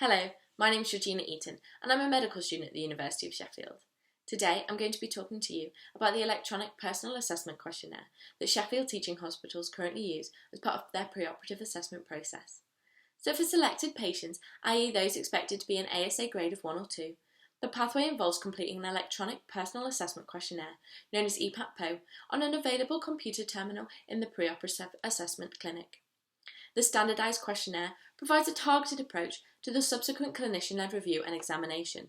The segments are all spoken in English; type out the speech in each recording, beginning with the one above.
Hello, my name is Georgina Eaton and I'm a medical student at the University of Sheffield. Today I'm going to be talking to you about the electronic personal assessment questionnaire that Sheffield teaching hospitals currently use as part of their preoperative assessment process. So for selected patients, i.e. those expected to be an ASA grade of 1 or 2, the pathway involves completing an electronic personal assessment questionnaire, known as EPAT-PO, on an available computer terminal in the preoperative assessment clinic. The standardised questionnaire provides a targeted approach to the subsequent clinician-led review and examination.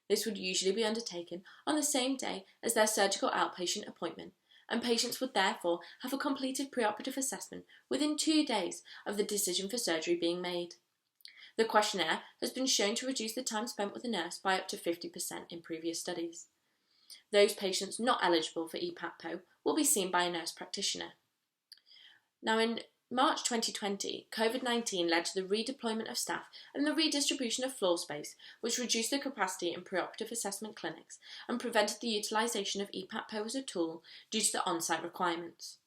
This would usually be undertaken on the same day as their surgical outpatient appointment, and patients would therefore have a completed preoperative assessment within 2 days of the decision for surgery being made. The questionnaire has been shown to reduce the time spent with a nurse by up to 50% in previous studies. Those patients not eligible for EPAT-PO will be seen by a nurse practitioner. Now, in March 2020, COVID-19 led to the redeployment of staff and the redistribution of floor space, which reduced the capacity in preoperative assessment clinics and prevented the utilisation of EPAT-PO as a tool due to the on-site requirements.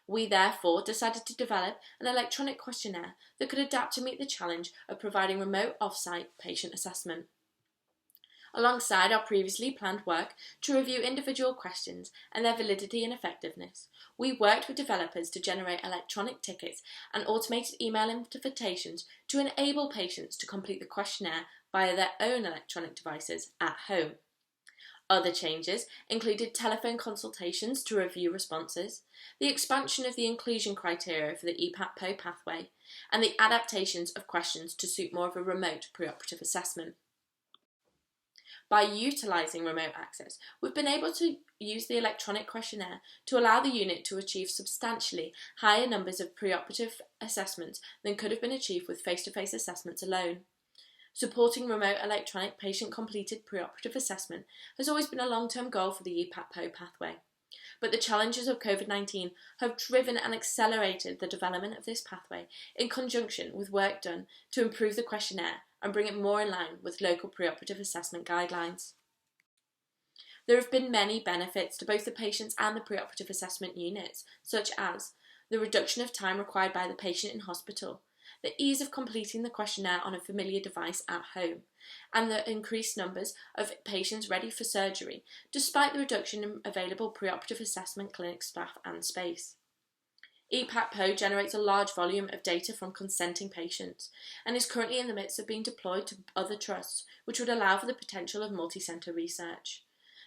We therefore decided to develop an electronic questionnaire that could adapt to meet the challenge of providing remote off-site patient assessment. Alongside our previously planned work to review individual questions and their validity and effectiveness, we worked with developers to generate electronic tickets and automated email invitations to enable patients to complete the questionnaire via their own electronic devices at home. Other changes included telephone consultations to review responses, the expansion of the inclusion criteria for the EPAT-PO pathway, and the adaptations of questions to suit more of a remote preoperative assessment. By utilising remote access, we've been able to use the electronic questionnaire to allow the unit to achieve substantially higher numbers of preoperative assessments than could have been achieved with face-to-face assessments alone. Supporting remote electronic patient-completed preoperative assessment has always been a long-term goal for the EPAT-PO pathway, but the challenges of COVID-19 have driven and accelerated the development of this pathway in conjunction with work done to improve the questionnaire and bring it more in line with local preoperative assessment guidelines. There have been many benefits to both the patients and the preoperative assessment units, such as the reduction of time required by the patient in hospital, the ease of completing the questionnaire on a familiar device at home, and the increased numbers of patients ready for surgery, despite the reduction in available preoperative assessment clinic staff and space. EPAT-PO generates a large volume of data from consenting patients and is currently in the midst of being deployed to other trusts, which would allow for the potential of multi-centre research.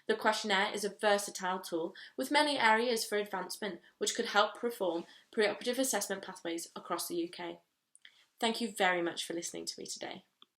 The questionnaire is a versatile tool with many areas for advancement which could help perform preoperative assessment pathways across the UK. Thank you very much for listening to me today.